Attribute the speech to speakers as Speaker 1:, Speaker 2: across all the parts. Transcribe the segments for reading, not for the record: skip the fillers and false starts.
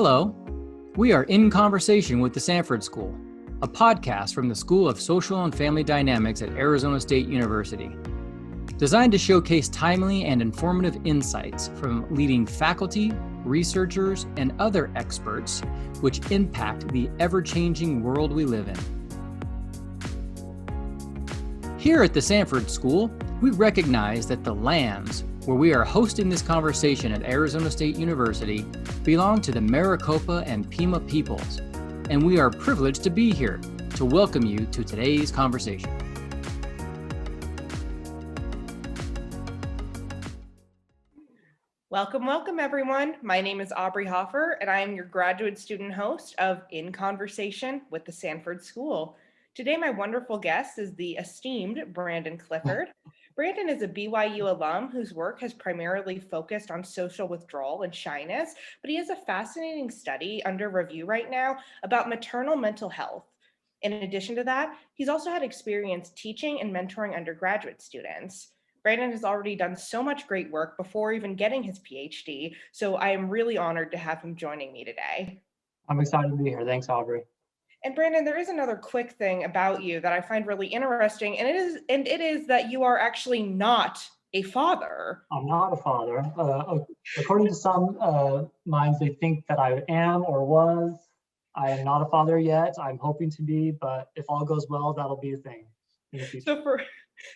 Speaker 1: Hello, we are in conversation with the Sanford School, a podcast from the School of Social and Family Dynamics at Arizona State University. Designed to showcase timely and informative insights from leading faculty, researchers, and other experts which impact the ever-changing world we live in. Here at the Sanford School, we recognize that the lands where we are hosting this conversation at Arizona State University belong to the Maricopa and Pima peoples, and we are privileged to be here to welcome you to today's conversation.
Speaker 2: Welcome, everyone. My name is Aubrey Hoffer, and I am your graduate student host of In Conversation with the Sanford School. Today, my wonderful guest is the esteemed Brandon Clifford. Brandon is a BYU alum whose work has primarily focused on social withdrawal and shyness, but he has a fascinating study under review right now about maternal mental health. In addition to that, he's also had experience teaching and mentoring undergraduate students. Brandon has already done so much great work before even getting his PhD, so I am really honored to have him joining me today.
Speaker 3: I'm excited to be here. Thanks, Aubrey.
Speaker 2: And Brandon, there is another quick thing about you that I find really interesting, and it is that you are actually not a father.
Speaker 3: I'm not a father. According to some minds, they think that I am or was. I am not a father yet. I'm hoping to be, but if all goes well, that'll be a thing in the future.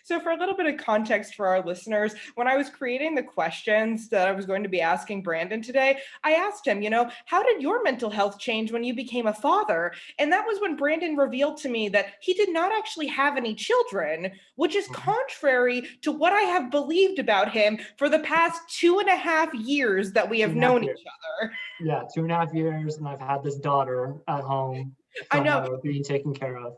Speaker 2: So for a little bit of context for our listeners, when I was creating the questions that I was going to be asking Brandon today, I asked him, how did your mental health change when you became a father? And that was when Brandon revealed to me that he did not actually have any children, which is contrary to what I have believed about him for the past 2.5 years that we have known each other.
Speaker 3: Yeah, 2.5 years, and I've had this daughter at home.
Speaker 2: I know.
Speaker 3: Being taken care of.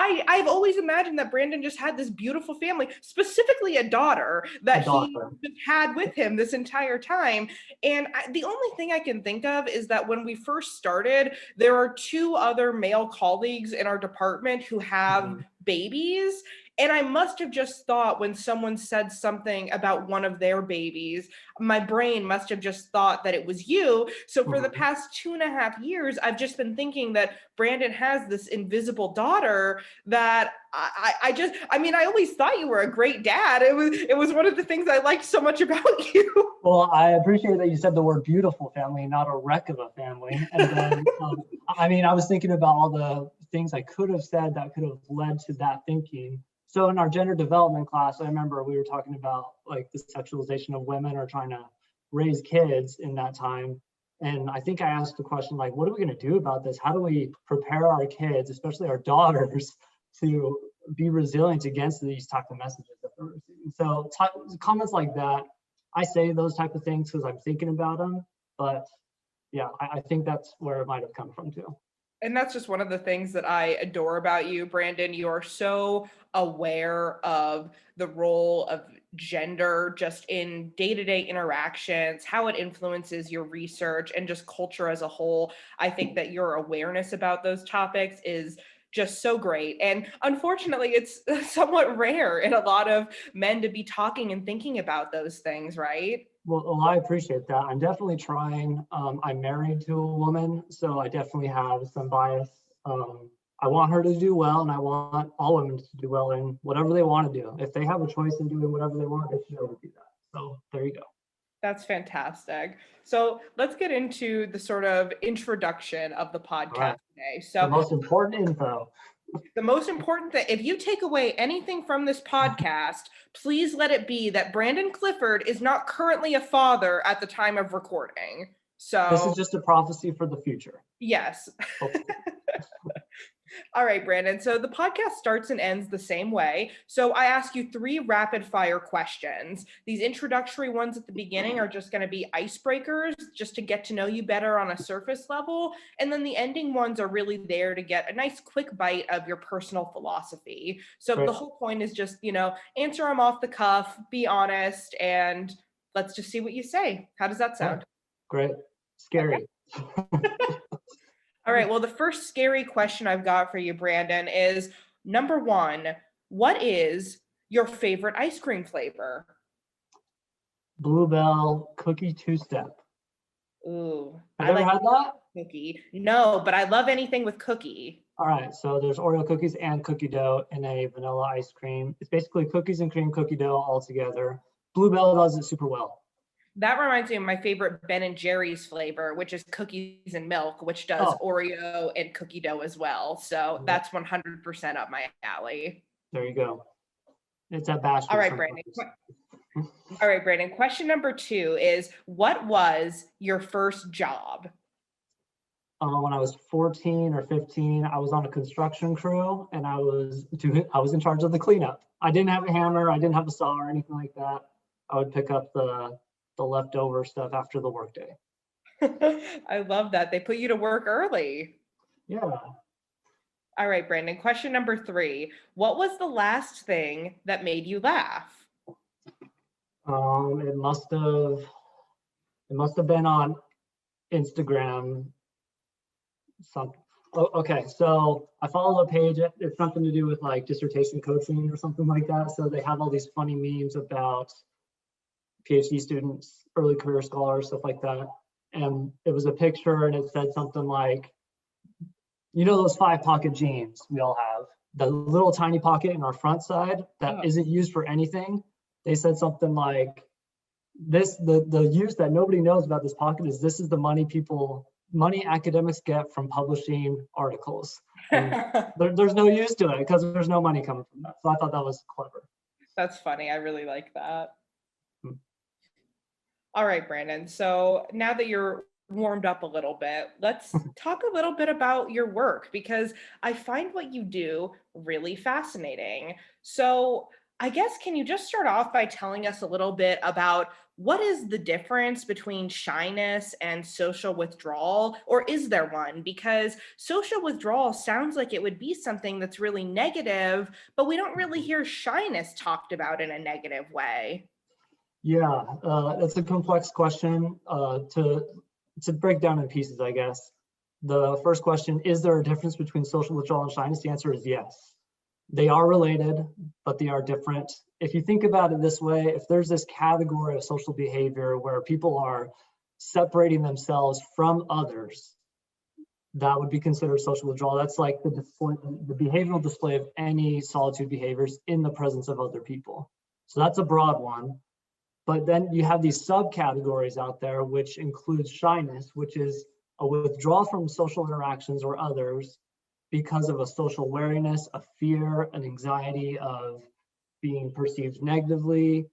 Speaker 2: I've always imagined that Brandon just had this beautiful family, specifically a daughter that he had with him this entire time. And the only thing I can think of is that when we first started, there are 2 other male colleagues in our department who have babies. And I must have just thought when someone said something about one of their babies, my brain must have just thought that it was you. So for the past 2.5 years, I've just been thinking that Brandon has this invisible daughter that I always thought you were a great dad. It was one of the things I liked so much about you.
Speaker 3: Well, I appreciate that you said the word beautiful family, not a wreck of a family. And then, I was thinking about all the things I could have said that could have led to that thinking. So in our gender development class, I remember we were talking about like the sexualization of women or trying to raise kids in that time. And I think I asked the question, like, what are we going to do about this? How do we prepare our kids, especially our daughters, to be resilient against these type of messages that they're receiving? So comments like that, I say those type of things because I'm thinking about them. But yeah, I think that's where it might have come from too.
Speaker 2: And that's just one of the things that I adore about you, Brandon. You are so aware of the role of gender just in day-to-day interactions, how it influences your research and just culture as a whole. I think that your awareness about those topics is just so great. And unfortunately, it's somewhat rare in a lot of men to be talking and thinking about those things, right?
Speaker 3: Well, I appreciate that. I'm definitely trying. I'm married to a woman, so I definitely have some bias. I want her to do well, and I want all women to do well in whatever they want to do. If they have a choice in doing whatever they want, they should be able to do that. So there you go.
Speaker 2: That's fantastic. So let's get into the sort of introduction of the podcast today. So
Speaker 3: the most important info.
Speaker 2: The most important thing, if you take away anything from this podcast, please let it be that Brandon Clifford is not currently a father at the time of recording. So
Speaker 3: this is just a prophecy for the future.
Speaker 2: Yes. All right, Brandon. So the podcast starts and ends the same way. So I ask you 3 rapid fire questions. These introductory ones at the beginning are just going to be icebreakers, just to get to know you better on a surface level. And then the ending ones are really there to get a nice quick bite of your personal philosophy. So The whole point is just, answer them off the cuff, be honest, and let's just see what you say. How does that sound?
Speaker 3: Great. Scary.
Speaker 2: Okay. All right, well, the first scary question I've got for you, Brandon, is number 1, what is your favorite ice cream flavor?
Speaker 3: Bluebell cookie 2-step.
Speaker 2: Ooh,
Speaker 3: Have
Speaker 2: I
Speaker 3: you ever
Speaker 2: like
Speaker 3: had that?
Speaker 2: cookie. No, but I love anything with cookie.
Speaker 3: All right, so there's Oreo cookies and cookie dough in a vanilla ice cream. It's basically cookies and cream cookie dough all together. Bluebell does it super well.
Speaker 2: That reminds me of my favorite Ben and Jerry's flavor, which is cookies and milk, which does
Speaker 3: Oh,
Speaker 2: Oreo and cookie dough as well. So
Speaker 3: yeah,
Speaker 2: that's 100% up my alley.
Speaker 3: there you go. It's at
Speaker 2: All
Speaker 3: Bashford
Speaker 2: right, Brandon.
Speaker 3: sometimes.
Speaker 2: All right, Brandon. Question number 2 is, what was your first job?
Speaker 3: When I was 14 or 15, I was on a construction crew and I was in charge of the cleanup. I didn't have a hammer, I didn't have a saw or anything like that. I would pick up the leftover stuff after the workday.
Speaker 2: I love that. They put you to work early.
Speaker 3: Yeah.
Speaker 2: All right, Brandon. Question number 3. What was the last thing that made you laugh?
Speaker 3: It must have been on Instagram. Okay, so I follow a page. It's something to do with like dissertation coaching or something like that. So they have all these funny memes about PhD students, early career scholars, stuff like that. And it was a picture and it said something like, you know, those 5-pocket jeans we all have, the little tiny pocket in our front side that isn't used for anything. They said something like, the use that nobody knows about this pocket is this is the money academics get from publishing articles. And there's no use to it because there's no money coming from that. So I thought that was clever.
Speaker 2: That's funny. I really like that.
Speaker 3: Hmm.
Speaker 2: All right, Brandon. So now that you're warmed up a little bit, let's talk a little bit about your work because I find what you do really fascinating. So I guess, can you just start off by telling us a little bit about what is the difference between shyness and social withdrawal, or is there one? Because social withdrawal sounds like it would be something that's really negative, but we don't really hear shyness talked about in a negative way.
Speaker 3: Yeah, that's a complex question to break down in pieces, I guess. The first question, is there a difference between social withdrawal and shyness? The answer is yes. They are related, but they are different. If you think about it this way, if there's this category of social behavior where people are separating themselves from others, that would be considered social withdrawal. That's like the behavioral display of any solitude behaviors in the presence of other people. So that's a broad one. But then you have these subcategories out there, which includes shyness, which is a withdrawal from social interactions or others because of a social wariness, a fear, an anxiety of being perceived negatively,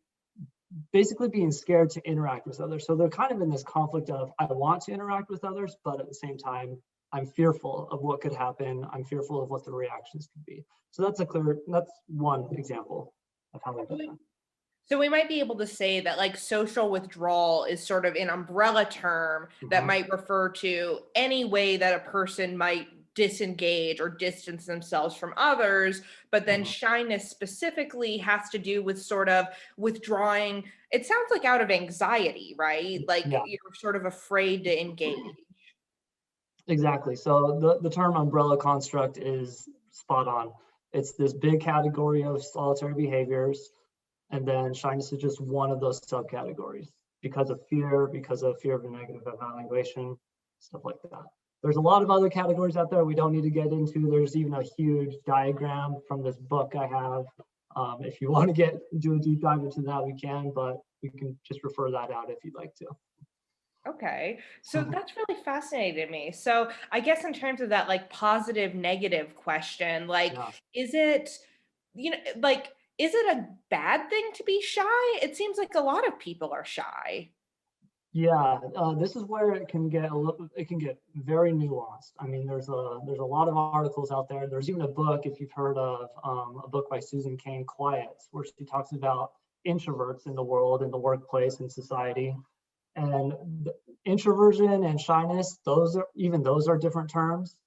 Speaker 3: basically being scared to interact with others. So they're kind of in this conflict of, I want to interact with others, but at the same time, I'm fearful of what could happen. I'm fearful of what the reactions could be. So that's one example of how they do that.
Speaker 2: So we might be able to say that like social withdrawal is sort of an umbrella term that might refer to any way that a person might disengage or distance themselves from others, but then shyness specifically has to do with sort of withdrawing. It sounds like out of anxiety, right? Like you're sort of afraid to engage.
Speaker 3: Exactly. So the term umbrella construct is spot on. It's this big category of solitary behaviors. And then shyness is just one of those subcategories because of fear of a negative evaluation, stuff like that. There's a lot of other categories out there we don't need to get into. There's even a huge diagram from this book I have. If you want to do a deep dive into that, we can, but we can just refer that out if you'd like to.
Speaker 2: Okay. So that's really fascinating to me. So I guess in terms of that like positive, negative question, like, is it, is it a bad thing to be shy? It seems like a lot of people are shy.
Speaker 3: Yeah, this is where it can get very nuanced. I mean, there's a lot of articles out there. There's even a book, if you've heard of a book by Susan Cain, Quiet, where she talks about introverts in the world, in the workplace, in society. And introversion and shyness, those are different terms.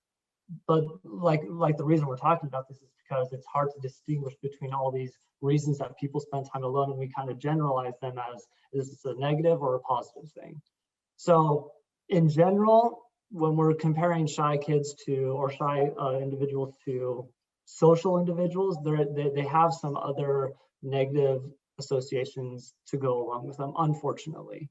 Speaker 3: But like the reason we're talking about this is because it's hard to distinguish between all these reasons that people spend time alone, and we kind of generalize them as, is this a negative or a positive thing? So in general, when we're comparing shy kids or shy individuals to social individuals, they have some other negative associations to go along with them, unfortunately.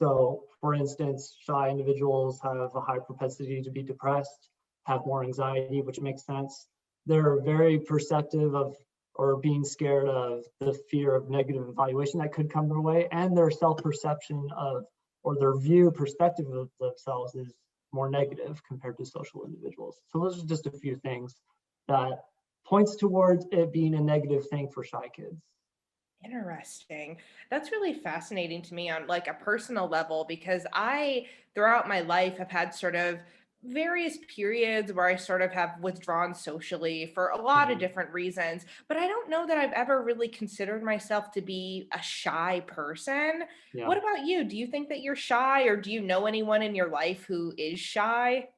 Speaker 3: So for instance, shy individuals have a high propensity to be depressed, have more anxiety, which makes sense. They're very perceptive of or being scared of the fear of negative evaluation that could come their way, and their self-perception of or their perspective of themselves is more negative compared to social individuals. So those are just a few things that points towards it being a negative thing for shy kids.
Speaker 2: Interesting. That's really fascinating to me on like a personal level because I, throughout my life, have had sort of various periods where I sort of have withdrawn socially for a lot of
Speaker 3: Mhm.
Speaker 2: different reasons, but I don't know that I've ever really considered myself to be a shy person.
Speaker 3: Yeah.
Speaker 2: What about you? Do you think that you're shy, or do you know anyone in your life who is shy?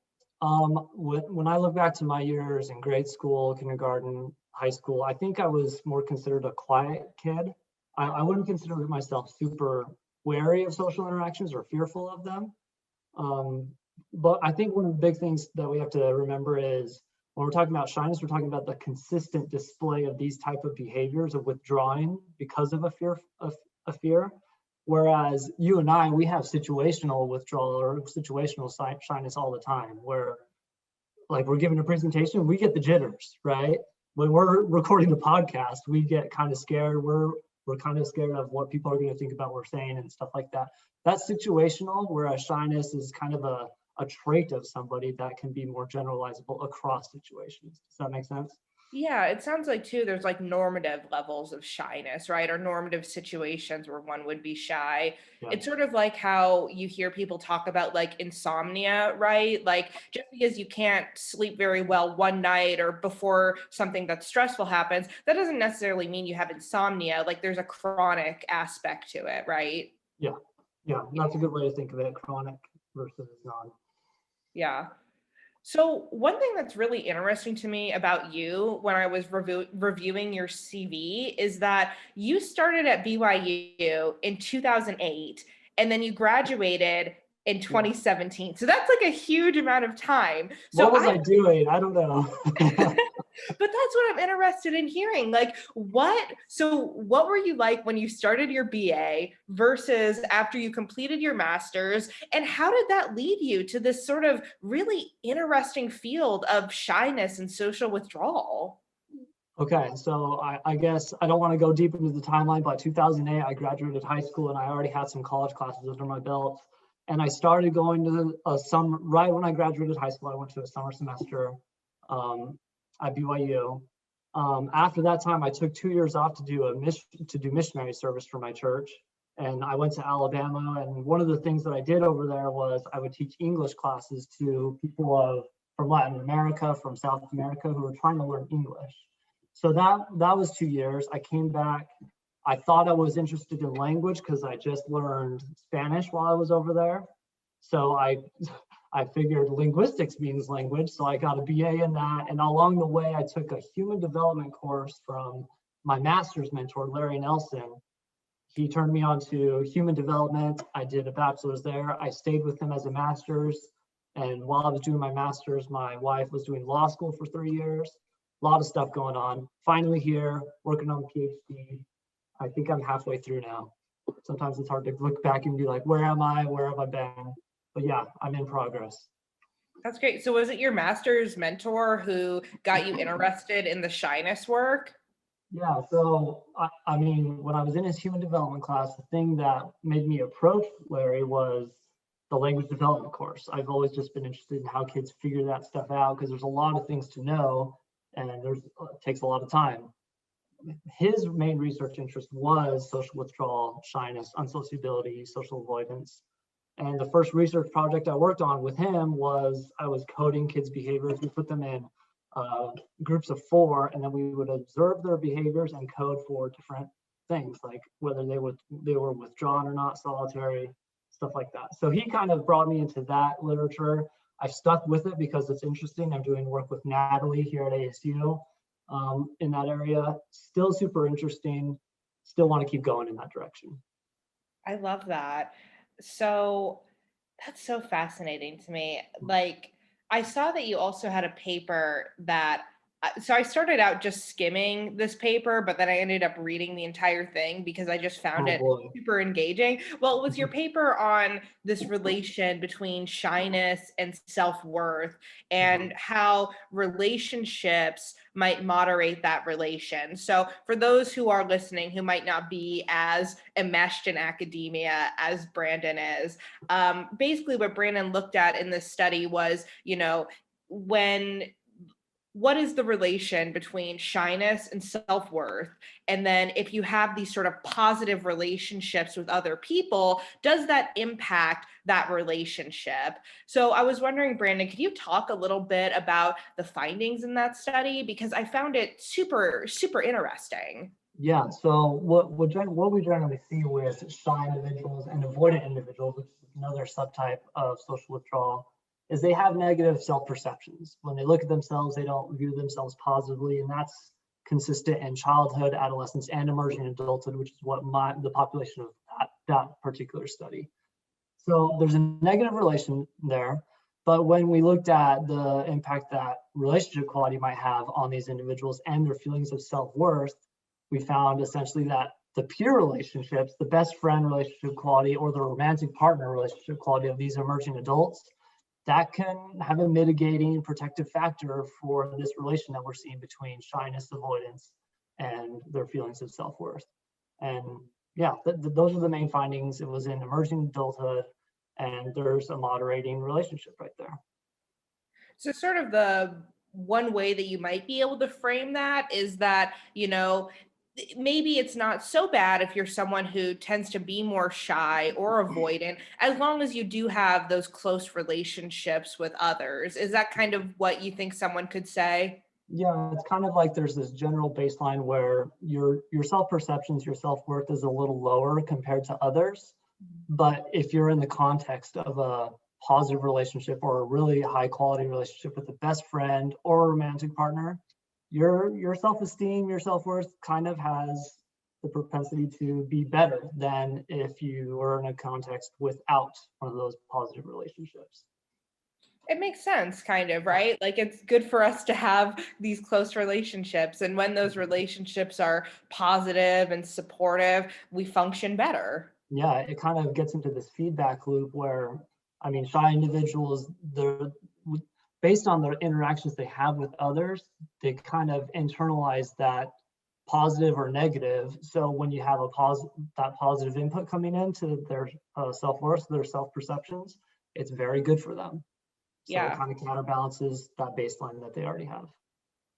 Speaker 3: When I look back to my years in grade school, kindergarten, high school, I think I was more considered a quiet kid. I wouldn't consider myself super wary of social interactions or fearful of them. Um, but I think one of the big things that we have to remember is when we're talking about shyness, we're talking about the consistent display of these type of behaviors of withdrawing because of a fear. Whereas you and I, we have situational withdrawal or situational shyness all the time, where like we're giving a presentation, we get the jitters, right? When we're recording the podcast, we get kind of scared. We're kind of scared of what people are going to think about what we're saying and stuff like that. That's situational, whereas shyness is kind of a trait of somebody that can be more generalizable across situations. Does that make sense?
Speaker 2: Yeah, it sounds like too, there's like normative levels of shyness, right? Or normative situations where one would be shy.
Speaker 3: Yeah.
Speaker 2: It's sort of like how you hear people talk about like insomnia, right? Like just because you can't sleep very well one night or before something that's stressful happens, that doesn't necessarily mean you have insomnia. Like there's a chronic aspect to it, right?
Speaker 3: Yeah. Yeah. That's a good way to think of it, chronic versus non.
Speaker 2: Yeah. So, one thing that's really interesting to me about you when I was reviewing your CV is that you started at BYU in 2008 and then you graduated in
Speaker 3: Yeah.
Speaker 2: 2017. So, that's like a huge amount of time.
Speaker 3: What
Speaker 2: So,
Speaker 3: was I doing? I don't know.
Speaker 2: but that's what I'm interested in hearing. Like, what were you like when you started your BA versus after you completed your master's? And how did that lead you to this sort of really interesting field of shyness and social withdrawal?
Speaker 3: Okay, so I guess I don't want to go deep into the timeline, but 2008, I graduated high school and I already had some college classes under my belt. And I started going to a summer, right when I graduated high school, I went to a summer semester um, at BYU. After that time, I took 2 years off to do missionary service for my church. And I went to Alabama. And one of the things that I did over there was I would teach English classes to people from Latin America, from South America, who were trying to learn English. So that was 2 years. I came back. I thought I was interested in language because I just learned Spanish while I was over there. So I figured linguistics means language. So I got a BA in that. And along the way, I took a human development course from my master's mentor, Larry Nelson. He turned me on to human development. I did a bachelor's there. I stayed with him as a master's. And while I was doing my master's, my wife was doing law school for 3 years. A lot of stuff going on. Finally here, working on the PhD. I think I'm halfway through now. Sometimes it's hard to look back and be like, where am I? Where have I been? But yeah, I'm in progress.
Speaker 2: That's great. So, was it your master's mentor who got you interested in the shyness work?
Speaker 3: Yeah, so I mean, when I was in his human development class, the thing that made me approach Larry was the language development course. I've always just been interested in how kids figure that stuff out because there's a lot of things to know and it takes a lot of time. His main research interest was social withdrawal, shyness, unsociability, social avoidance. And the first research project I worked on with him was I was coding kids' behaviors. We put them in groups of 4, and then we would observe their behaviors and code for different things, like whether they were withdrawn or not, solitary, stuff like that. So he kind of brought me into that literature. I stuck with it because it's interesting. I'm doing work with Natalie here at ASU in that area. Still super interesting. Still want to keep going in that direction.
Speaker 2: I love that. So that's so fascinating to me. Like, I saw that you also had a paper that So I started out just skimming this paper, but then I ended up reading the entire thing because I just found
Speaker 3: Oh
Speaker 2: it
Speaker 3: boy.
Speaker 2: super engaging. Well, it was your paper on this relation between shyness and self-worth and how relationships might moderate that relation. So for those who are listening who might not be as enmeshed in academia as Brandon is, basically what Brandon looked at in this study was, what is the relation between shyness and self-worth? And then if you have these sort of positive relationships with other people, does that impact that relationship? So I was wondering, Brandon, could you talk a little bit about the findings in that study? Because I found it super, super interesting.
Speaker 3: Yeah, so what we generally see with shy individuals and avoidant individuals, which is another subtype of social withdrawal, is they have negative self-perceptions. When they look at themselves, they don't view themselves positively, and that's consistent in childhood, adolescence, and emerging adulthood, which is what the population of that particular study. So there's a negative relation there, but when we looked at the impact that relationship quality might have on these individuals and their feelings of self-worth, we found essentially that the peer relationships, the best friend relationship quality, or the romantic partner relationship quality of these emerging adults, that can have a mitigating protective factor for this relation that we're seeing between shyness, avoidance, and their feelings of self-worth. And yeah, those are the main findings. It was in emerging adulthood, and there's a moderating relationship right there.
Speaker 2: So sort of the one way that you might be able to frame that is that, maybe it's not so bad if you're someone who tends to be more shy or avoidant, as long as you do have those close relationships with others. Is that kind of what you think someone could say?
Speaker 3: Yeah, it's kind of like there's this general baseline where your self-perceptions, your self-worth is a little lower compared to others. But if you're in the context of a positive relationship or a really high quality relationship with a best friend or a romantic partner, your self-esteem, your self-worth kind of has the propensity to be better than if you were in a context without one of those positive relationships.
Speaker 2: It makes sense, kind of, right? Like it's good for us to have these close relationships. And when those relationships are positive and supportive, we function better.
Speaker 3: Yeah, it kind of gets into this feedback loop where, I mean, shy individuals, they're based on the interactions they have with others, they kind of internalize that positive or negative. So when you have that positive input coming into their self-worth, their self-perceptions, it's very good for them. So it
Speaker 2: Yeah.
Speaker 3: kind of counterbalances that baseline that they already have.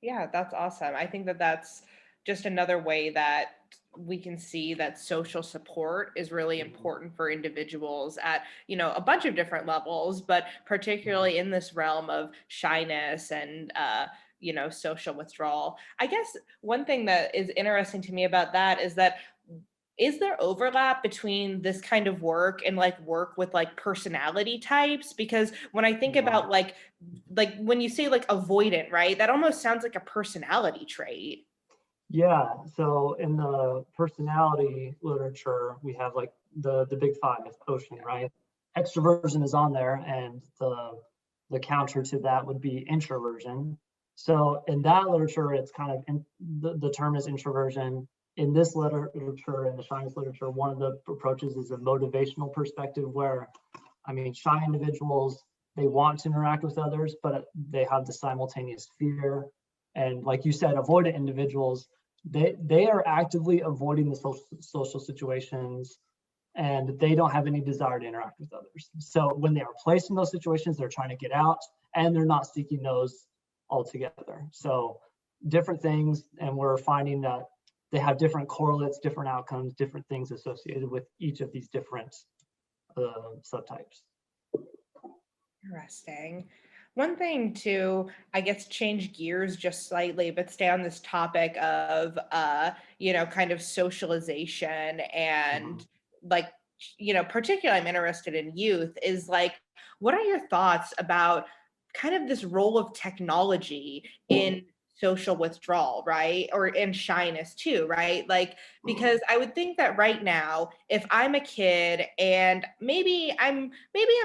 Speaker 2: Yeah, that's awesome. I think that that's just another way that we can see that social support is really important for individuals at, a bunch of different levels, but particularly in this realm of shyness and, social withdrawal. I guess one thing that is interesting to me about that is there overlap between this kind of work and like work with like personality types? Because when I think about like when you say like avoidant, right, that almost sounds like a personality trait.
Speaker 3: Yeah, so in the personality literature, we have like the big five, ocean, right? Extroversion is on there, and the counter to that would be introversion. So in that literature, it's kind of the term is introversion. In this literature, in the shyness literature, one of the approaches is a motivational perspective where, I mean, shy individuals, they want to interact with others, but they have the simultaneous fear. And like you said, avoidant individuals, they are actively avoiding the social situations, and they don't have any desire to interact with others. So when they are placed in those situations, they're trying to get out, and they're not seeking those altogether. So different things, and we're finding that they have different correlates, different outcomes, different things associated with each of these different subtypes.
Speaker 2: Interesting. One thing to, I guess, change gears just slightly, but stay on this topic of, kind of socialization and like, particularly I'm interested in youth is like, what are your thoughts about kind of this role of technology in social withdrawal, right? Or in shyness too, right? Like, because I would think that right now, if I'm a kid and maybe I'm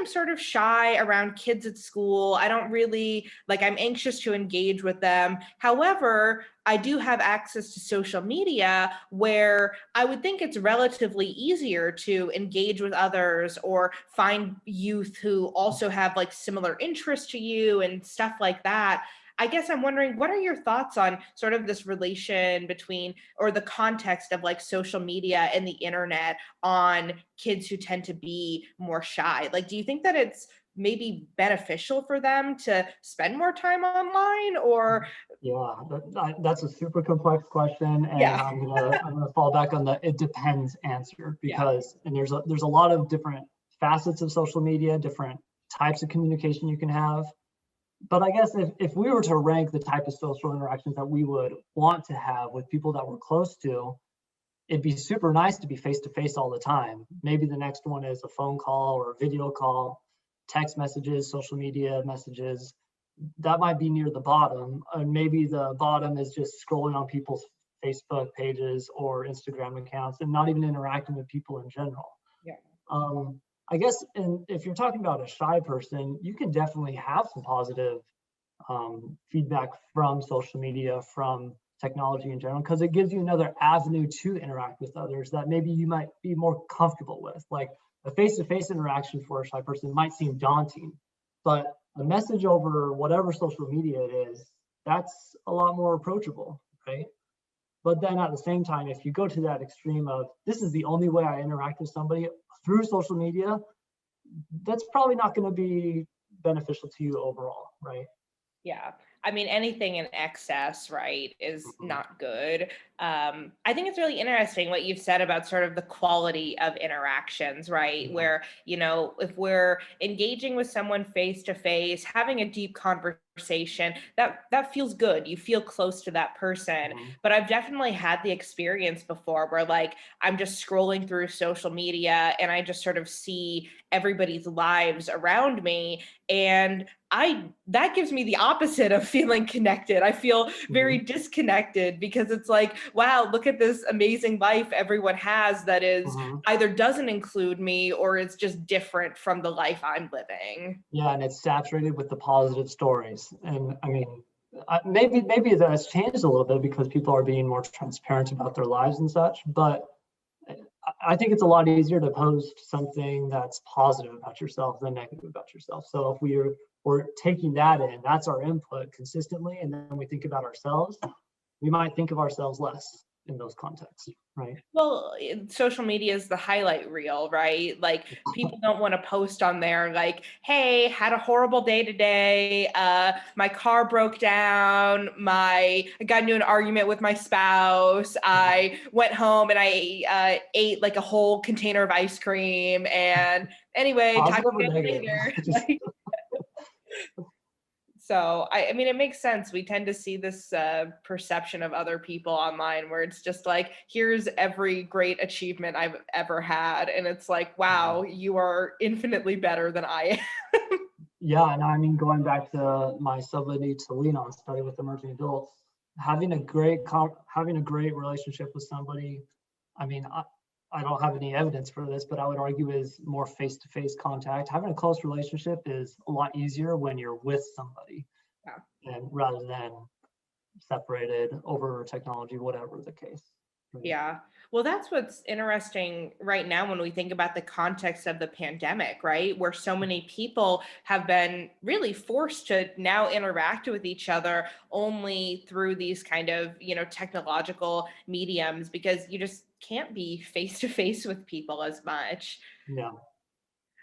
Speaker 2: sort of shy around kids at school, I don't really like, I'm anxious to engage with them. However, I do have access to social media where I would think it's relatively easier to engage with others or find youth who also have like similar interests to you and stuff like that. I guess I'm wondering, what are your thoughts on sort of this relation between, or the context of like social media and the internet on kids who tend to be more shy? Like, do you think that it's maybe beneficial for them to spend more time online, or
Speaker 3: Yeah, that's a super complex question, and
Speaker 2: yeah,
Speaker 3: I'm gonna fall back on the it depends answer
Speaker 2: yeah,
Speaker 3: because and there's a lot of different facets of social media, different types of communication you can have. But I guess if we were to rank the type of social interactions that we would want to have with people that we're close to, it'd be super nice to be face to face all the time. Maybe the next one is a phone call or a video call, text messages, social media messages. That might be near the bottom. And maybe the bottom is just scrolling on people's Facebook pages or Instagram accounts and not even interacting with people in general.
Speaker 2: yeah,
Speaker 3: Um, I guess if you're talking about a shy person, you can definitely have some positive feedback from social media, from technology in general, because it gives you another avenue to interact with others that maybe you might be more comfortable with. Like a face-to-face interaction for a shy person might seem daunting, but a message over whatever social media it is, that's a lot more approachable, right? But then at the same time, if you go to that extreme of this is the only way I interact with somebody through social media, that's probably not going to be beneficial to you overall, right?
Speaker 2: yeah. I mean, anything in excess, right, is
Speaker 3: Mhm.
Speaker 2: not good. I think it's really interesting what you've said about sort of the quality of interactions, right?
Speaker 3: Mhm.
Speaker 2: Where, if we're engaging with someone face to face, having a deep conversation, that feels good. You feel close to that person.
Speaker 3: Mhm.
Speaker 2: But I've definitely had the experience before where like I'm just scrolling through social media and I just sort of see everybody's lives around me, and that gives me the opposite of feeling connected. I feel very
Speaker 3: Mhm.
Speaker 2: disconnected because it's like, wow, look at this amazing life everyone has that is
Speaker 3: Mhm.
Speaker 2: either doesn't include me or it's just different from the life I'm living.
Speaker 3: Yeah, and it's saturated with the positive stories. And I mean, maybe that's changed a little bit because people are being more transparent about their lives and such. But I think it's a lot easier to post something that's positive about yourself than negative about yourself. So if we're taking that in, that's our input consistently, and then we think about ourselves, we might think of ourselves less in those contexts, right?
Speaker 2: Well, social media is the highlight reel, right? Like people don't want to post on there like, hey, had a horrible day today. My car broke down. I got into an argument with my spouse. I went home and I ate like a whole container of ice cream. And anyway, talk
Speaker 3: Positive
Speaker 2: to
Speaker 3: or
Speaker 2: you
Speaker 3: negative?
Speaker 2: later.
Speaker 3: Just
Speaker 2: So I mean, it makes sense. We tend to see this perception of other people online where it's just like, here's every great achievement I've ever had. And it's like, wow, you are infinitely better than I am.
Speaker 3: yeah, and I mean, going back to my ability to lean on study with emerging adults, having a great relationship with somebody. I mean, I don't have any evidence for this, but I would argue is more face-to-face contact. Having a close relationship is a lot easier when you're with somebody,
Speaker 2: Yeah.
Speaker 3: and rather than separated over technology, whatever the case. Right?
Speaker 2: Yeah. Well, that's what's interesting right now when we think about the context of the pandemic, right? Where so many people have been really forced to now interact with each other only through these kind of, technological mediums because you just can't be face to face with people as much.
Speaker 3: Yeah.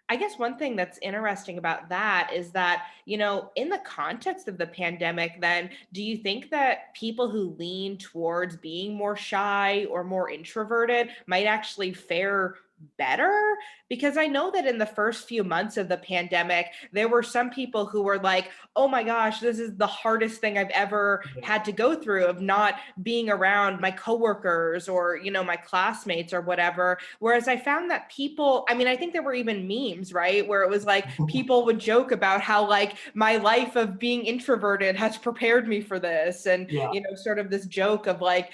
Speaker 2: I guess one thing that's interesting about that is that, in the context of the pandemic, then do you think that people who lean towards being more shy or more introverted might actually fare better? Because I know that in the first few months of the pandemic, there were some people who were like, oh my gosh, this is the hardest thing I've ever had to go through, of not being around my coworkers or, my classmates or whatever. Whereas I found that people, I mean, I think there were even memes, right? Where it was like people would joke about how like my life of being introverted has prepared me for this. And, sort of this joke of like,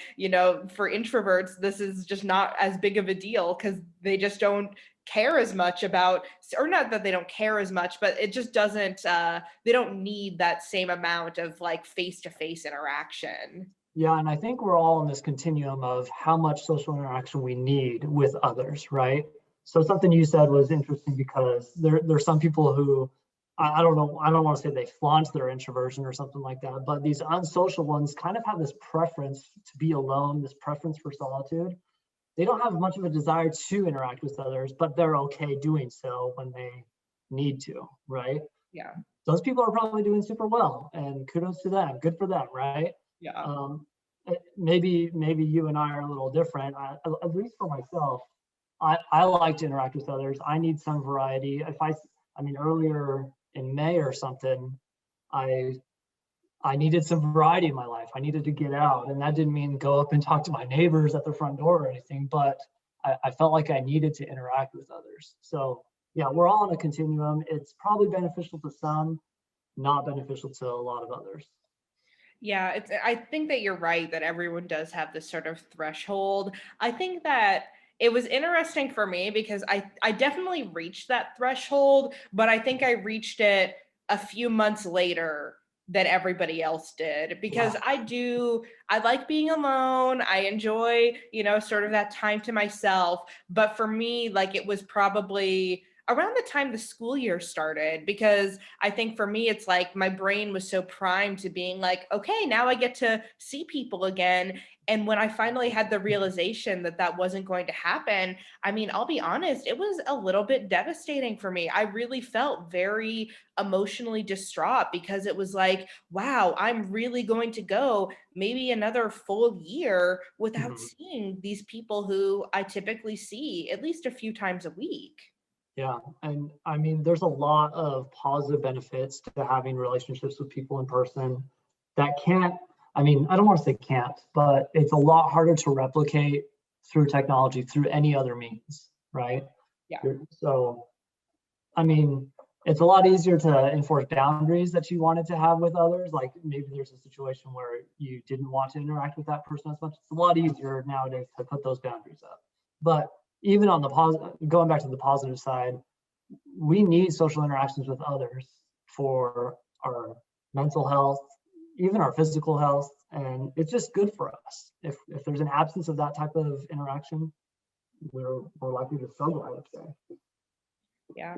Speaker 2: for introverts, this is just not as big of a deal because they just don't care as much about, or not that they don't care as much, but it just doesn't, they don't need that same amount of like face-to-face interaction.
Speaker 3: Yeah, and I think we're all in this continuum of how much social interaction we need with others, right? So something you said was interesting because there's some people who, I don't know, I don't want to say they flaunt their introversion or something like that, but these unsocial ones kind of have this preference to be alone, this preference for solitude. They don't have much of a desire to interact with others, but they're okay doing so when they need to, right?
Speaker 2: Yeah.
Speaker 3: Those people are probably doing super well, and kudos to them. Good for them, right?
Speaker 2: Yeah.
Speaker 3: Maybe you and I are a little different. At least for myself, I like to interact with others. I need some variety. I mean, earlier in May or something, I needed some variety in my life. I needed to get out, and that didn't mean go up and talk to my neighbors at the front door or anything, but I felt like I needed to interact with others. So yeah, we're all on a continuum. It's probably beneficial to some, not beneficial to a lot of others.
Speaker 2: Yeah, I think that you're right that everyone does have this sort of threshold. I think that it was interesting for me because I definitely reached that threshold, but I think I reached it a few months later than everybody else did, because I like being alone. I enjoy, sort of that time to myself. But for me, like, it was probably around the time the school year started, because I think for me, it's like my brain was so primed to being like, okay, now I get to see people again. And when I finally had the realization that that wasn't going to happen, I mean, I'll be honest, it was a little bit devastating for me. I really felt very emotionally distraught, because it was like, wow, I'm really going to go maybe another full year without seeing these people who I typically see at least a few times a week.
Speaker 3: Yeah, and I mean, there's a lot of positive benefits to having relationships with people in person that can't, I mean, I don't want to say can't, but it's a lot harder to replicate through technology, through any other means, right?
Speaker 2: Yeah.
Speaker 3: So, I mean, it's a lot easier to enforce boundaries that you wanted to have with others. Like maybe there's a situation where you didn't want to interact with that person as much. It's a lot easier nowadays to put those boundaries up. But even on the positive, going back to the positive side, we need social interactions with others for our mental health, even our physical health, and it's just good for us. If there's an absence of that type of interaction, we're likely to struggle, I would say.
Speaker 2: Yeah.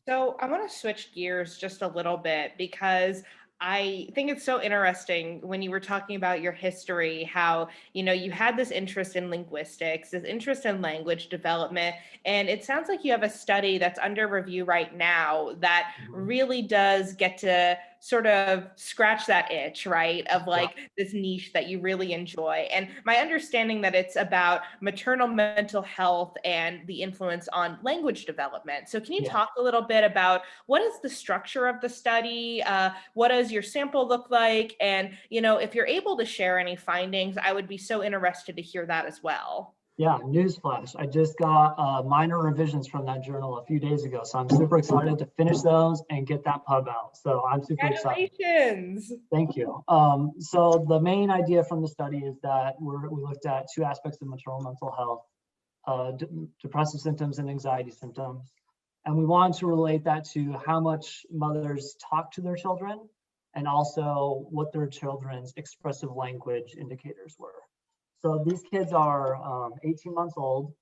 Speaker 2: So I want to switch gears just a little bit, because I think it's so interesting when you were talking about your history, how, you had this interest in linguistics, this interest in language development. And it sounds like you have a study that's under review right now that really does get to sort of scratch that itch, right? Of like this niche that you really enjoy. And my understanding that it's about maternal mental health and the influence on language development. So can you talk a little bit about what is the structure of the study? What does your sample look like? And, if you're able to share any findings, I would be so interested to hear that as well.
Speaker 3: Yeah, newsflash. I just got minor revisions from that journal a few days ago. So I'm super excited to finish those and get that pub out. So I'm super excited.
Speaker 2: Congratulations.
Speaker 3: Thank you. So the main idea from the study is that we looked at two aspects of maternal mental health, depressive symptoms and anxiety symptoms. And we wanted to relate that to how much mothers talk to their children and also what their children's expressive language indicators were. So these kids are 18 months old.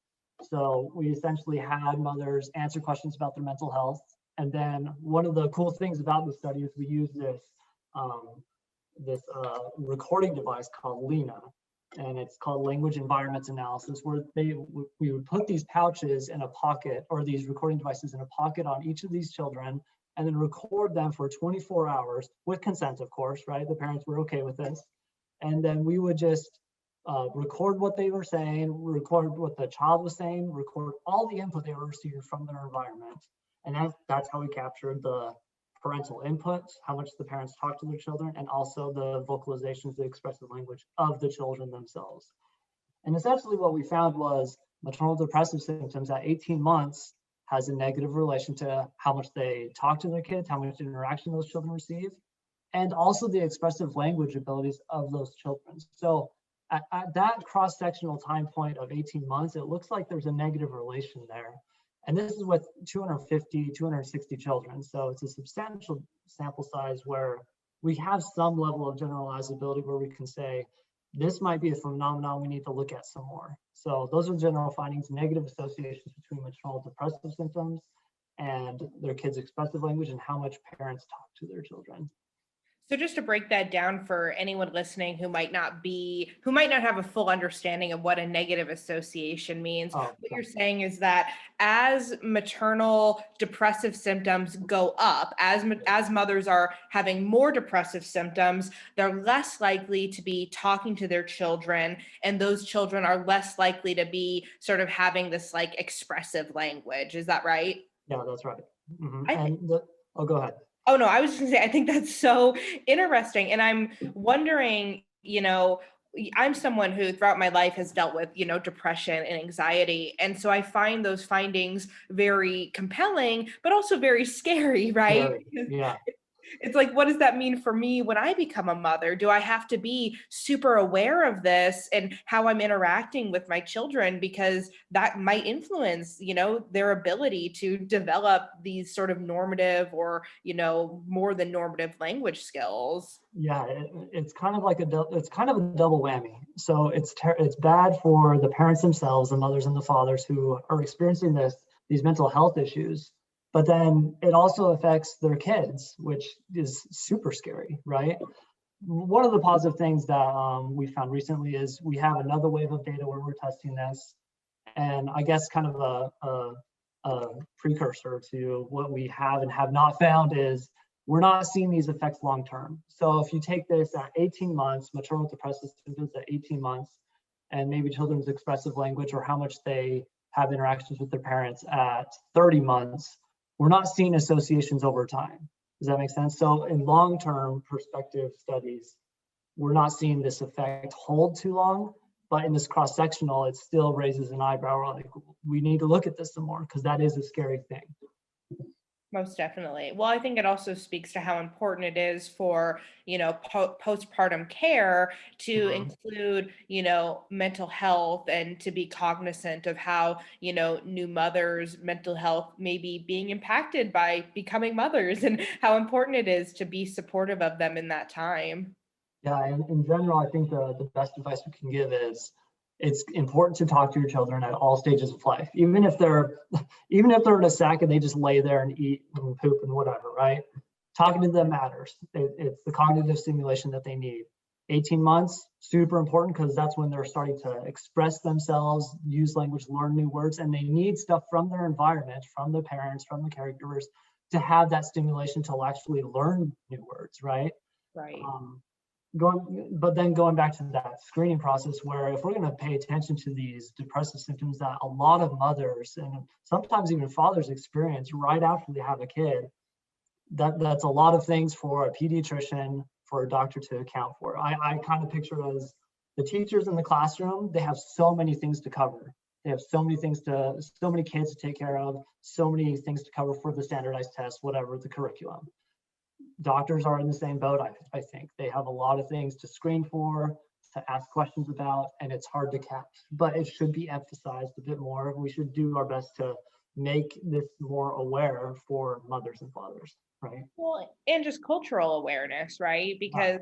Speaker 3: So we essentially had mothers answer questions about their mental health. And then one of the cool things about the study is we use this recording device called Lena, and it's called Language Environments Analysis, where we would put these pouches in a pocket, or these recording devices in a pocket on each of these children, and then record them for 24 hours with consent, of course, right? The parents were okay with this. And then we would just record what they were saying, record what the child was saying, record all the input they were receiving from their environment. And that's how we captured the parental input, how much the parents talk to their children, and also the vocalizations, the expressive language of the children themselves. And essentially what we found was maternal depressive symptoms at 18 months has a negative relation to how much they talk to their kids, how much interaction those children receive, and also the expressive language abilities of those children. So at that cross-sectional time point of 18 months, it looks like there's a negative relation there. And this is with 250, 260 children. So it's a substantial sample size where we have some level of generalizability where we can say, this might be a phenomenon we need to look at some more. So those are general findings, negative associations between maternal depressive symptoms and their kids' expressive language and how much parents talk to their children.
Speaker 2: So just to break that down for anyone listening who might not have a full understanding of what a negative association means, what you're saying is that as maternal depressive symptoms go up, as mothers are having more depressive symptoms, they're less likely to be talking to their children, and those children are less likely to be sort of having this like expressive language. Is that right?
Speaker 3: Yeah, that's right. Mm-hmm. Go ahead.
Speaker 2: Oh, no, I was just gonna say, I think that's so interesting. And I'm wondering, I'm someone who throughout my life has dealt with, depression and anxiety. And so I find those findings very compelling, but also very scary, right?
Speaker 3: Yeah.
Speaker 2: It's like, what does that mean for me when I become a mother? Do I have to be super aware of this and how I'm interacting with my children? Because that might influence, their ability to develop these sort of normative or, more than normative language skills.
Speaker 3: Yeah, it's kind of like a double whammy. So it's bad for the parents themselves, the mothers and the fathers who are experiencing these mental health issues. But then it also affects their kids, which is super scary, right? One of the positive things that we found recently is we have another wave of data where we're testing this. And I guess kind of a precursor to what we have and have not found is we're not seeing these effects long-term. So if you take this at 18 months, maternal depressive symptoms at 18 months, and maybe children's expressive language or how much they have interactions with their parents at 30 months, we're not seeing associations over time. Does that make sense? So in long-term perspective studies, we're not seeing this effect hold too long, but in this cross-sectional, it still raises an eyebrow. Like, we need to look at this some more because that is a scary thing.
Speaker 2: Most definitely. Well, I think it also speaks to how important it is for, postpartum care to include, mental health and to be cognizant of how, new mothers' mental health may be being impacted by becoming mothers and how important it is to be supportive of them in that time.
Speaker 3: Yeah, and in general, I think the best advice we can give is it's important to talk to your children at all stages of life, even if they're in a sack and they just lay there and eat and poop and whatever, right? Talking to them matters. It's the cognitive stimulation that they need. 18 months, super important because that's when they're starting to express themselves, use language, learn new words, and they need stuff from their environment, from the parents, from the caregivers to have that stimulation to actually learn new words, right?
Speaker 2: Right.
Speaker 3: Going back to that screening process, where if we're going to pay attention to these depressive symptoms that a lot of mothers and sometimes even fathers experience right after they have a kid, that's a lot of things for a pediatrician, for a doctor to account for. I kind of picture it as the teachers in the classroom, they have so many things to cover. They have so many kids to take care of, so many things to cover for the standardized tests, whatever the curriculum. Doctors are in the same boat, I think. They have a lot of things to screen for, to ask questions about, and it's hard to catch. But it should be emphasized a bit more. We should do our best to make this more aware for mothers and fathers, right?
Speaker 2: Well, and just cultural awareness, right? Because,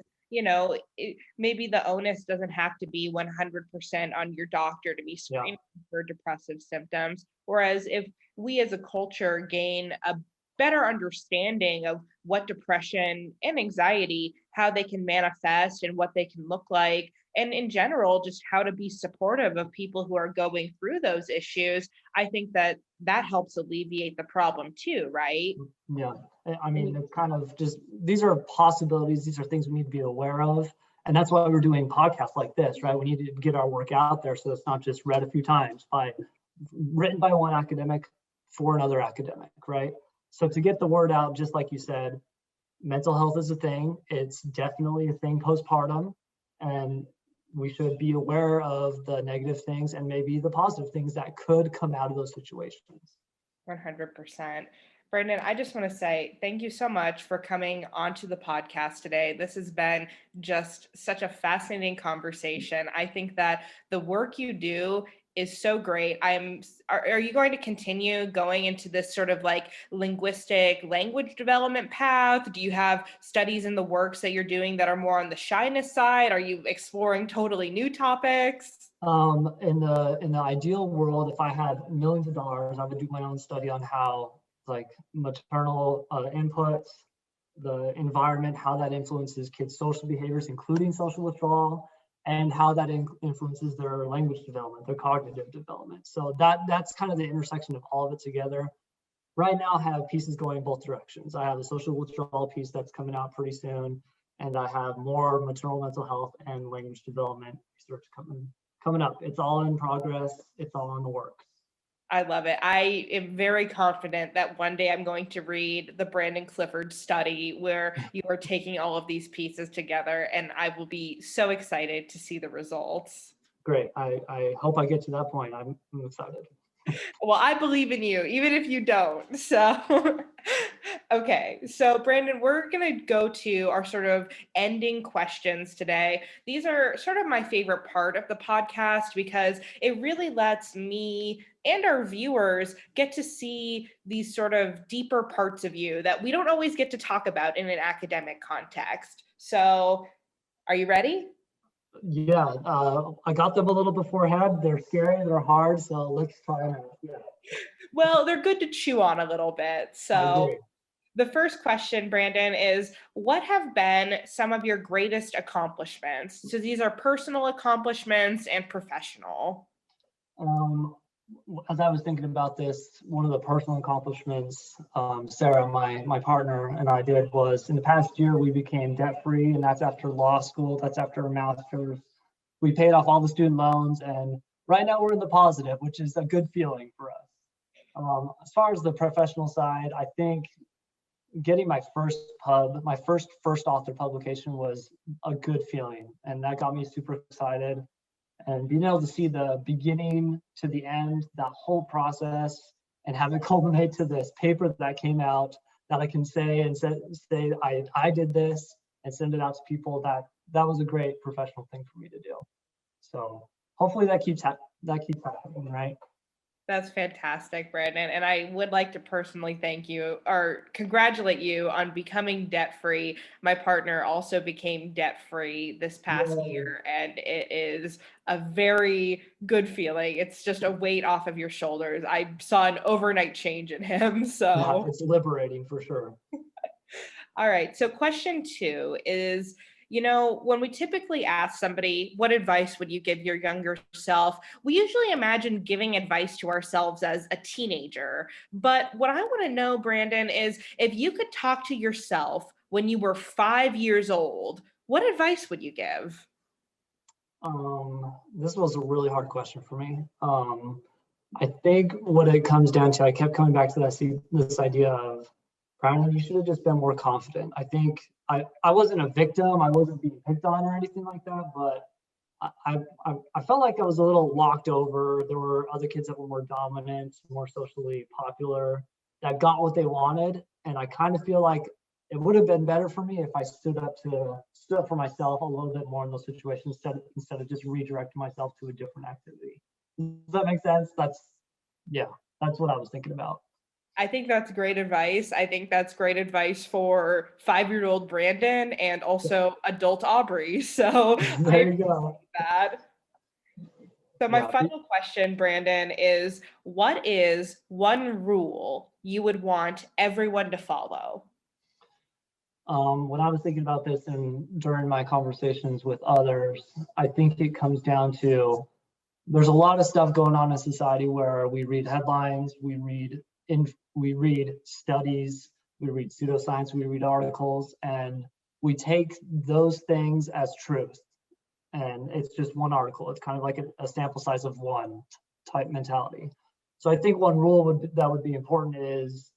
Speaker 2: maybe the onus doesn't have to be 100% on your doctor to be screening for depressive symptoms. Whereas if we as a culture gain a better understanding of what depression and anxiety, how they can manifest and what they can look like, and in general, just how to be supportive of people who are going through those issues, I think that helps alleviate the problem too, right?
Speaker 3: Yeah, I mean, it's kind of just, these are possibilities, these are things we need to be aware of. And that's why we're doing podcasts like this, right? We need to get our work out there so it's not just read a few times written by one academic for another academic, right? So to get the word out, just like you said, mental health is a thing. It's definitely a thing postpartum, and we should be aware of the negative things and maybe the positive things that could come out of those situations.
Speaker 2: 100%. Brandon, I just want to say thank you so much for coming onto the podcast today. This has been just such a fascinating conversation. I think that the work you do is so great. Are you going to continue going into this sort of like linguistic language development path? Do you have studies in the works that you're doing that are more on the shyness side? Are you exploring totally new topics?
Speaker 3: In the ideal world, if I had millions of dollars, I would do my own study on how like maternal inputs, the environment, how that influences kids' social behaviors, including social withdrawal, and how that influences their language development, their cognitive development. So that's kind of the intersection of all of it together. Right now, I have pieces going both directions. I have a social withdrawal piece that's coming out pretty soon, and I have more maternal mental health and language development research coming up. It's all in progress. It's all in the works.
Speaker 2: I love it. I am very confident that one day I'm going to read the Brandon Clifford study where you are taking all of these pieces together, and I will be so excited to see the results.
Speaker 3: Great. I hope I get to that point. I'm excited.
Speaker 2: Well, I believe in you, even if you don't. So, okay. So, Brandon, we're going to go to our sort of ending questions today. These are sort of my favorite part of the podcast because it really lets me and our viewers get to see these sort of deeper parts of you that we don't always get to talk about in an academic context. So, are you ready?
Speaker 3: Yeah, I got them a little beforehand. They're scary, they're hard, so let's try them out. Yeah.
Speaker 2: Well, they're good to chew on a little bit. So the first question, Brandon, is what have been some of your greatest accomplishments? So these are personal accomplishments and professional.
Speaker 3: As I was thinking about this, one of the personal accomplishments Sarah, my partner, and I did was in the past year, we became debt-free, and that's after law school, that's after a master's. We paid off all the student loans, and right now we're in the positive, which is a good feeling for us. As far as the professional side, I think getting my first author publication was a good feeling, and that got me super excited. And being able to see the beginning to the end, that whole process, and have it culminate to this paper that came out that I can say I did this and send it out to people, that was a great professional thing for me to do. So hopefully that keeps happening, right?
Speaker 2: That's fantastic, Brandon. And I would like to personally thank you or congratulate you on becoming debt-free. My partner also became debt-free this past year, and it is a very good feeling. It's just a weight off of your shoulders. I saw an overnight change in him. So
Speaker 3: yeah, it's liberating for sure.
Speaker 2: All right. So question 2 is, when we typically ask somebody, what advice would you give your younger self? We usually imagine giving advice to ourselves as a teenager. But what I want to know, Brandon, is if you could talk to yourself when you were 5 years old, what advice would you give?
Speaker 3: This was a really hard question for me. I think what it comes down to, I kept coming back to this idea of, Brandon, you should have just been more confident. I think I wasn't a victim. I wasn't being picked on or anything like that, but I felt like I was a little locked over. There were other kids that were more dominant, more socially popular, that got what they wanted. And I kind of feel like it would have been better for me if I stood up for myself a little bit more in those situations instead of just redirecting myself to a different activity. Does that make sense? That's what I was thinking about.
Speaker 2: I think that's great advice. I think that's great advice for 5-year-old Brandon and also adult Aubrey. So
Speaker 3: there you go.
Speaker 2: That. So my final question, Brandon, is what is one rule you would want everyone to follow?
Speaker 3: When I was thinking about this and during my conversations with others, I think it comes down to there's a lot of stuff going on in society where we read headlines, we read studies, we read pseudoscience, we read articles, and we take those things as truth. And it's just one article. It's kind of like a sample size of one type mentality. So I think one rule that would be important is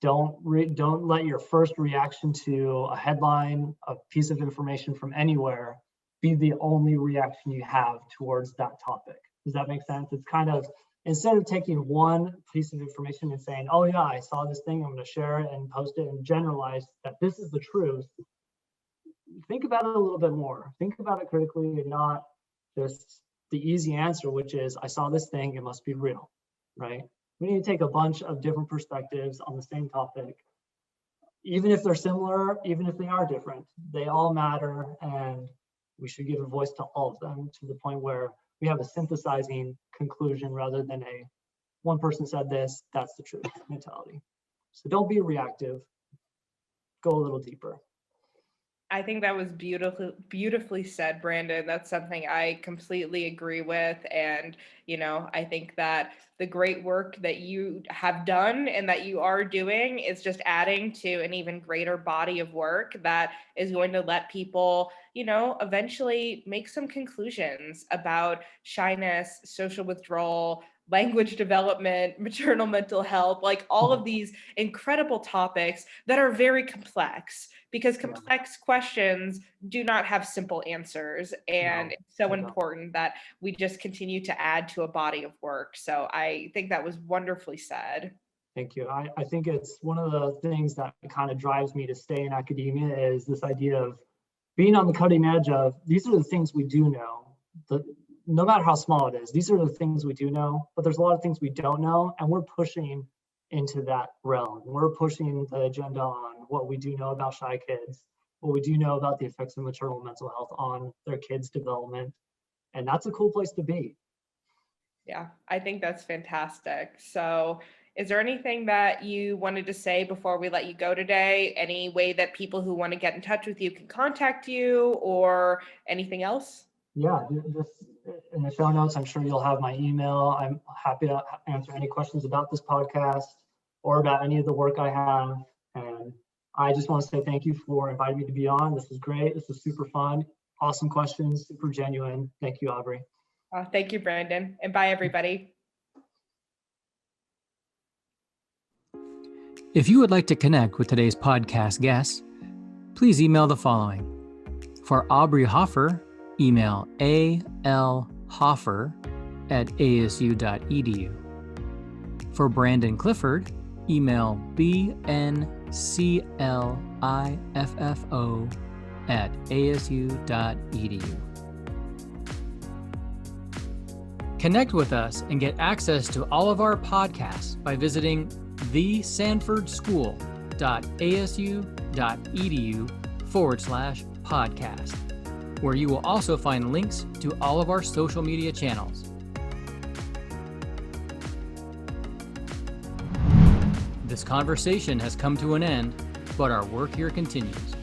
Speaker 3: don't let your first reaction to a headline, a piece of information from anywhere, be the only reaction you have towards that topic. Does that make sense? It's kind of, instead of taking one piece of information and saying, oh yeah, I saw this thing, I'm going to share it and post it and generalize that this is the truth. Think about it a little bit more. Think about it critically and not just the easy answer, which is, I saw this thing, it must be real, right? We need to take a bunch of different perspectives on the same topic. Even if they're similar, even if they are different, they all matter, and we should give a voice to all of them to the point where we have a synthesizing conclusion rather than a one person said this, that's the truth mentality. So don't be reactive, go a little deeper.
Speaker 2: I think that was beautifully said, Brandon. That's something I completely agree with. And, I think that the great work that you have done and that you are doing is just adding to an even greater body of work that is going to let people, eventually make some conclusions about shyness, social withdrawal, language development, maternal mental health, like all of these incredible topics that are very complex, because complex questions do not have simple answers. And it's so important that we just continue to add to a body of work. So I think that was wonderfully said.
Speaker 3: Thank you. I think it's one of the things that kind of drives me to stay in academia is this idea of being on the cutting edge of, these are the things we do know. No matter how small it is, these are the things we do know, but there's a lot of things we don't know, and we're pushing into that realm. We're pushing the agenda on what we do know about shy kids, what we do know about the effects of maternal mental health on their kids' development, and that's a cool place to be.
Speaker 2: Yeah, I think that's fantastic. So is there anything that you wanted to say before we let you go today? Any way that people who want to get in touch with you can contact you, or anything else?
Speaker 3: Yeah, just in the show notes, I'm sure you'll have my email. I'm happy to answer any questions about this podcast or about any of the work I have. And I just want to say thank you for inviting me to be on. This was great. This was super fun. Awesome questions, super genuine. Thank you, Aubrey.
Speaker 2: Thank you, Brandon. And bye, everybody.
Speaker 1: If you would like to connect with today's podcast guests, please email the following. For Aubrey Hoffer, email alhoffer@asu.edu. For Brandon Clifford, email bncliffo@asu.edu. Connect with us and get access to all of our podcasts by visiting thesanfordschool.asu.edu/podcast, where you will also find links to all of our social media channels. This conversation has come to an end, but our work here continues.